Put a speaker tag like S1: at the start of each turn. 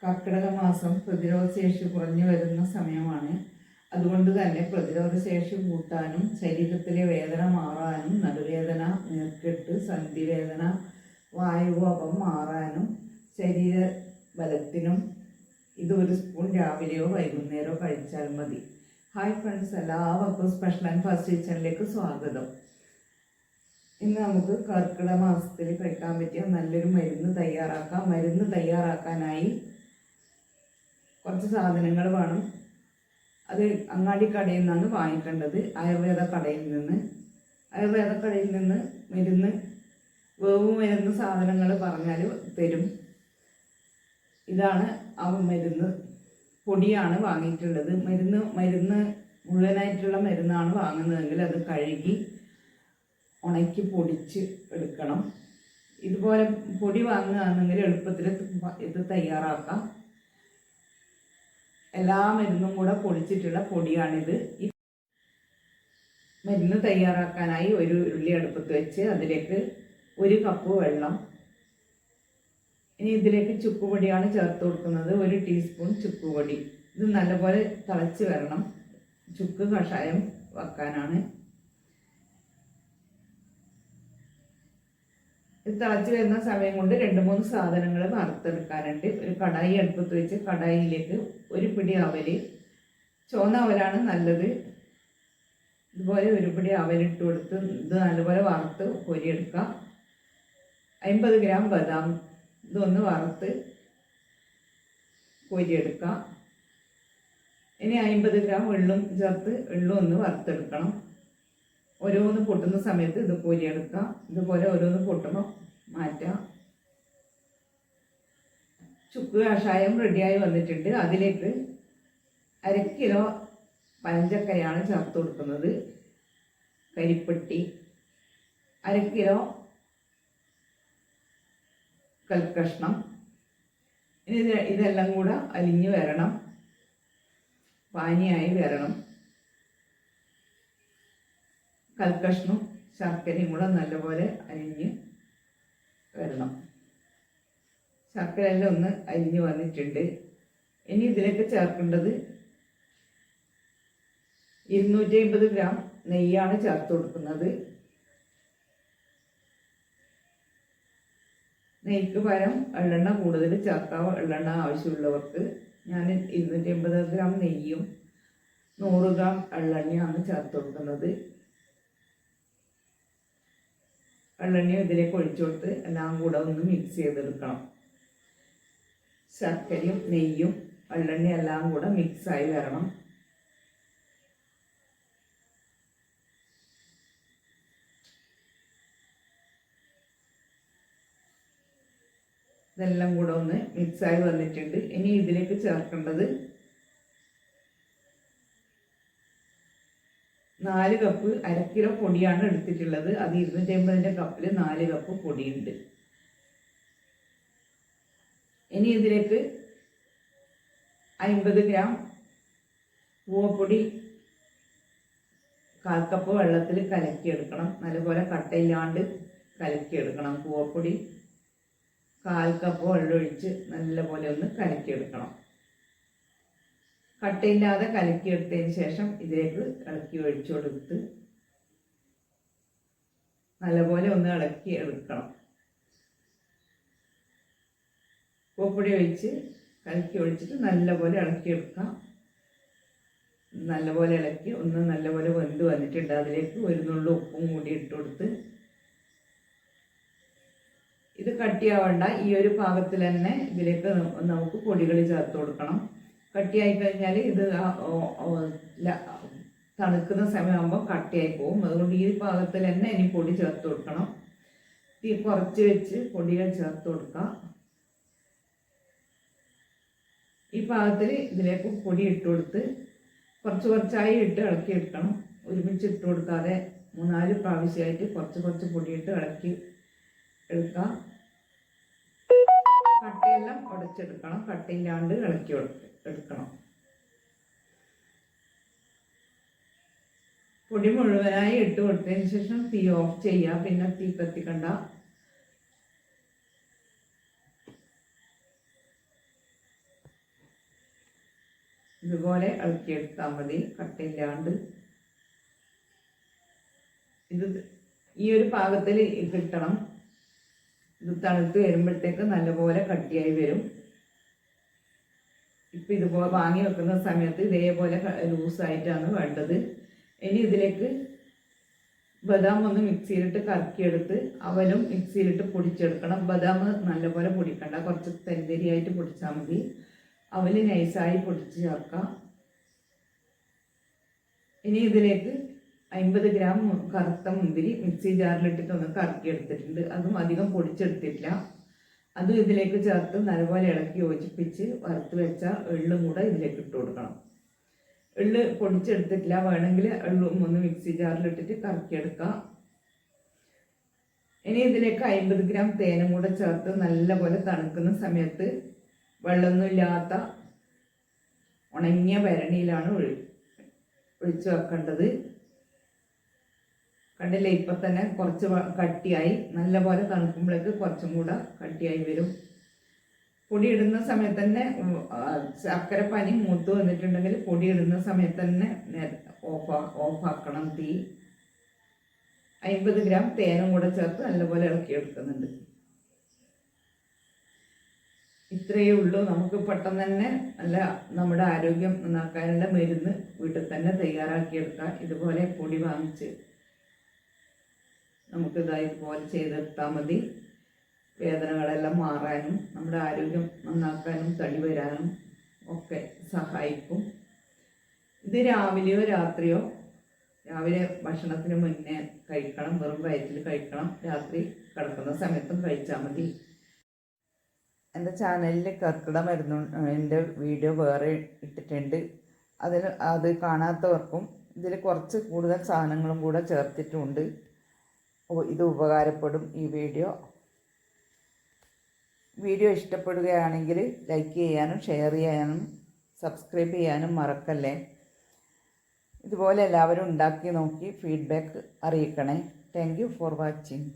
S1: കർക്കിടക മാസം പ്രതിരോധശേഷി കുറഞ്ഞു വരുന്ന സമയമാണ്. അതുകൊണ്ട് തന്നെ പ്രതിരോധശേഷി കൂട്ടാനും ശരീരത്തിലെ വേദന മാറാനും നടുവേദന, നീർക്കെട്ട്, സന്ധിവേദന, വായുകോപം മാറാനും ശരീര ബലത്തിനും ഇത് ഒരു സ്പൂൺ രാവിലെയോ വൈകുന്നേരമോ കഴിച്ചാൽ മതി. ഹായ് ഫ്രണ്ട്സ്, എല്ലാവർക്കും സ്പെഷ്യൽ ആൻഡ് ഫാസ്റ്റ് കിച്ചണിലേക്ക് സ്വാഗതം. ഇന്ന് നമുക്ക് കർക്കിടക മാസത്തിൽ കഴിക്കാൻ പറ്റിയ നല്ലൊരു മരുന്ന് തയ്യാറാക്കാം. മരുന്ന് തയ്യാറാക്കാനായി കുറച്ച് സാധനങ്ങൾ വേണം. അത് അങ്ങാടി കടയിൽ നിന്നാണ് വാങ്ങിക്കേണ്ടത്. ആയുർവേദ കടയിൽ നിന്ന് മരുന്ന് വേവ് മരുന്ന് സാധനങ്ങൾ പറഞ്ഞാൽ തരും. ഇതാണ് ആ മരുന്ന് പൊടിയാണ് വാങ്ങിയിട്ടുള്ളത്. മരുന്ന് മുഴുവനായിട്ടുള്ള മരുന്നാണ് വാങ്ങുന്നതെങ്കിൽ അത് കഴുകി ഉണക്കി പൊടിച്ച് എടുക്കണം. ഇതുപോലെ പൊടി വാങ്ങുകയാണെങ്കിൽ എളുപ്പത്തിൽ ഇത് തയ്യാറാക്കാം. എല്ലാ മരുന്നും കൂടെ പൊടിച്ചിട്ടുള്ള പൊടിയാണിത്. ഈ മരുന്ന് തയ്യാറാക്കാനായി ഒരു ഉരുളി അടുപ്പത്ത് വെച്ച് അതിലേക്ക് 1 കപ്പ് വെള്ളം. ഇനി ഇതിലേക്ക് ചുക്കുപൊടിയാണ് ചേർത്ത് കൊടുക്കുന്നത്. 1 ടീസ്പൂൺ ചുക്കുപൊടി. ഇത് നല്ലപോലെ തിളച്ച് വരണം. ചുക്ക് കഷായം വെക്കാനാണ്. ഇത് തിളച്ച് വരുന്ന സമയം കൊണ്ട് 2-3 സാധനങ്ങൾ വറുത്തെടുക്കാനുണ്ട്. ഒരു കടായി അടുപ്പത്ത് വെച്ച് കടായിലേക്ക് 1 പിടി അവല്, ചുവന്ന അവലാണ് നല്ലത്. ഇതുപോലെ 1 പിടി അവലിട്ട് കൊടുത്ത് ഇത് നല്ലപോലെ വറുത്ത് പൊരിയെടുക്കുക. 50 ഗ്രാം ബദാം, ഇതൊന്ന് വറുത്ത് പൊരിയെടുക്കുക. ഇനി 50 ഗ്രാം എള്ളും ചേർത്ത് എള്ളും ഒന്ന് വറുത്തെടുക്കണം. ഓരോന്ന് പൊട്ടുന്ന സമയത്ത് ഇത് പൊരിയെടുക്കുക. ഇതുപോലെ ഓരോന്ന് പൊട്ടുമ്പോൾ മാറ്റാം. ചുക്ക് കഷായം റെഡിയായി വന്നിട്ടുണ്ട്. അതിലേക്ക് 1/2 കിലോ പഞ്ചക്കരയാണ് ചേർത്ത് കൊടുക്കുന്നത്. കരിപ്പെട്ടി, 1/2 കിലോ കൽക്കഷ്ണം. ഇനി ഇതെല്ലാം കൂടെ അലിഞ്ഞ് വരണം, പാനിയായി വരണം. കൽക്കഷ്ണം ശർക്കരയും കൂടെ നല്ലപോലെ അരിഞ്ഞ് വരണം. ശർക്കര എല്ലാം ഒന്ന് അരിഞ്ഞ് വന്നിട്ടുണ്ട്. ഇനി ഇതിലേക്ക് ചേർക്കേണ്ടത് 250 ഗ്രാം നെയ്യാണ് ചേർത്ത് കൊടുക്കുന്നത്. നെയ്ക്ക് പകരം എള്ളെണ്ണ കൂടുതൽ ചേർക്കാം, എള്ളെണ്ണ ആവശ്യമുള്ളവർക്ക്. ഞാൻ 250 ഗ്രാം നെയ്യും 100 ഗ്രാം എള്ളെണ്ണയാണ് ചേർത്ത് കൊടുക്കുന്നത്. എള്ളെണ്ണയും ഇതിലേക്ക് ഒഴിച്ചു കൊടുത്ത് എല്ലാം കൂടെ ഒന്ന് മിക്സ് ചെയ്തെടുക്കണം. ശർക്കരയും നെയ്യും എള്ളെണ്ണയും എല്ലാം കൂടെ മിക്സായി വരണം. ഇതെല്ലാം കൂടെ ഒന്ന് മിക്സായി വന്നിട്ടുണ്ട്. ഇനി ഇതിലേക്ക് ചേർക്കേണ്ടത് 4 കപ്പ് 1/2 കിലോ പൊടിയാണ് എടുത്തിട്ടുള്ളത്. അത് 250 കപ്പിൽ 4 കപ്പ് പൊടിയുണ്ട്. ഇനി ഇതിലേക്ക് 50 ഗ്രാം പൂവപ്പൊടി 1/4 കപ്പ് വെള്ളത്തിൽ കലക്കിയെടുക്കണം. നല്ലപോലെ കട്ടയില്ലാണ്ട് കലക്കിയെടുക്കണം. പൂവപ്പൊടി 1/4 കപ്പ് വെള്ളം ഒഴിച്ച് നല്ലപോലെ ഒന്ന് കലക്കിയെടുക്കണം. കട്ടയില്ലാതെ കലക്കിയെടുത്തതിന് ശേഷം ഇതിലേക്ക് ഇളക്കി ഒഴിച്ചു കൊടുത്ത് നല്ലപോലെ ഒന്ന് ഇളക്കി എടുക്കണം. പൂപ്പൊടി ഒഴിച്ച് കലക്കി ഒഴിച്ചിട്ട് നല്ലപോലെ ഇളക്കിയെടുക്കാം. നല്ലപോലെ ഇളക്കി ഒന്ന് നല്ലപോലെ വെന്ത് വന്നിട്ടുണ്ട്. അതിലേക്ക് 1 നുള്ളു ഉപ്പും കൂടി ഇട്ട് കൊടുത്ത് ഇത് കട്ടിയാവണ്ട. ഈ ഒരു പാകത്തിൽ തന്നെ ഇതിലേക്ക് നമുക്ക് പൊടികൾ ചേർത്ത് കൊടുക്കണം. കട്ടിയായി കഴിഞ്ഞാൽ ഇത് തണുക്കുന്ന സമയമാകുമ്പോൾ കട്ടിയായി പോകും. അതുകൊണ്ട് ഈ പാകത്തിൽ തന്നെ ഇനി പൊടി ചേർത്ത് കൊടുക്കണം. തീ കുറച്ച് വെച്ച് പൊടികൾ ചേർത്ത് കൊടുക്കാം. ഈ പാകത്തിൽ ഇതിലേക്ക് പൊടി ഇട്ട് കൊടുത്ത് കുറച്ചായി ഇട്ട് ഇളക്കിയെടുക്കണം. ഒരുമിച്ച് ഇട്ട് കൊടുക്കാതെ 3-4 പ്രാവശ്യമായിട്ട് കുറച്ച് പൊടിയിട്ട് ഇളക്കി എടുക്കാം. കട്ടയെല്ലാം ഉടച്ചെടുക്കണം. കട്ടയില്ലാണ്ട് ഇളക്കി എടുക്കണം. പൊടി മുഴുവനായി ഇട്ട് കൊടുത്തതിന് ശേഷം തീ ഓഫ് ചെയ്യുക. പിന്നെ തീ കത്തിക്കണ്ട. ഇതുപോലെ ഇളക്കിയെടുത്താൽ മതി, കട്ടില്ലാണ്ട്. ഇത് ഈ ഒരു പാകത്തിൽ കിട്ടണം. ഇത് തണുത്ത് വരുമ്പോഴത്തേക്ക് നല്ലപോലെ കട്ടിയായി വരും. ഇപ്പം ഇതുപോലെ വാങ്ങി വെക്കുന്ന സമയത്ത് ഇതേപോലെ ലൂസായിട്ടാണ് വേണ്ടത്. ഇനി ഇതിലേക്ക് ബദാം ഒന്ന് മിക്സിയിലിട്ട് കറക്കിയെടുത്ത് അവലും മിക്സിയിലിട്ട് പൊടിച്ചെടുക്കണം. ബദാം നല്ലപോലെ പൊടിക്കണ്ട, കുറച്ച് തരിതരിയായിട്ട് പൊടിച്ചാൽ മതി. അവല് നൈസായി പൊടിച്ച് ചേർക്കാം. ഇനി ഇതിലേക്ക് 50 ഗ്രാം കറുത്ത മുന്തിരി മിക്സി ജാറിലിട്ടിട്ട് ഒന്ന് കറക്കിയെടുത്തിട്ടുണ്ട്. അതും അധികം പൊടിച്ചെടുത്തിട്ടില്ല. അതും ഇതിലേക്ക് ചേർത്ത് നല്ലപോലെ ഇളക്കി യോജിപ്പിച്ച് വറുത്ത് വെച്ച എള്ളും കൂടെ ഇതിലേക്ക് ഇട്ട് കൊടുക്കണം. എള്ള് പൊടിച്ചെടുത്തിട്ടില്ല, വേണമെങ്കിൽ എള്ളും ഒന്ന് മിക്സി ജാറിലിട്ടിട്ട് കറക്കിയെടുക്കാം. ഇനി ഇതിലേക്ക് 50 ഗ്രാം തേനും കൂടെ ചേർത്ത് നല്ലപോലെ തണുക്കുന്ന സമയത്ത് വെള്ളമൊന്നുമില്ലാത്ത ഉണങ്ങിയ ഭരണിയിലാണ് ഒഴിച്ചു വെക്കേണ്ടത്. കണ്ടില്ലേ, ഇപ്പം തന്നെ കുറച്ച് കട്ടിയായി. നല്ലപോലെ തണുക്കുമ്പോഴേക്ക് കുറച്ചും കൂടെ കട്ടിയായി വരും. പൊടി ഇടുന്ന സമയത്ത് തന്നെ ശർക്കര പനി മൂത്ത് വന്നിട്ടുണ്ടെങ്കിൽ പൊടി ഇടുന്ന സമയത്ത് തന്നെ ഓഫാക്കണം തീ. 50 ഗ്രാം തേനും കൂടെ ചേർത്ത് നല്ലപോലെ ഇളക്കിയെടുക്കുന്നുണ്ട്. ഇത്രയേ ഉള്ളൂ. നമുക്ക് പെട്ടെന്ന് തന്നെ നല്ല നമ്മുടെ ആരോഗ്യം നന്നാക്കാനുള്ള മരുന്ന് വീട്ടിൽ തന്നെ തയ്യാറാക്കിയെടുക്കാം. ഇതുപോലെ പൊടി വാങ്ങിച്ച് നമുക്കിതായതുപോലെ ചെയ്തെടുത്താൽ മതി. വേദനകളെല്ലാം മാറാനും നമ്മുടെ ആരോഗ്യം നന്നാക്കാനും തടി വരാനും ഒക്കെ സഹായിക്കും. ഇത് രാവിലെയോ രാത്രിയോ, രാവിലെ ഭക്ഷണത്തിന് മുന്നേ കഴിക്കണം, വെറും വയറ്റിൽ കഴിക്കണം. രാത്രി കിടക്കുന്ന സമയത്തും കഴിച്ചാൽ മതി. എൻ്റെ ചാനലിൽ കർക്കിടക മരുന്ന് എൻ്റെ വീഡിയോ വേറെ ഇട്ടിട്ടുണ്ട്. അത് കാണാത്തവർക്കും ഇതിൽ കുറച്ച് കൂടുതൽ സാധനങ്ങളും കൂടെ ചേർത്തിട്ടുണ്ട്. ഇത് ഉപകാരപ്പെടും. ഈ വീഡിയോ ഇഷ്ടപ്പെടുകയാണെങ്കിൽ ലൈക്ക് ചെയ്യാനും ഷെയർ ചെയ്യാനും സബ്സ്ക്രൈബ് ചെയ്യാനും മറക്കല്ലേ. ഇതുപോലെ എല്ലാവരും ഉണ്ടാക്കി നോക്കി ഫീഡ്ബാക്ക് അറിയിക്കണേ. Thank you for watching.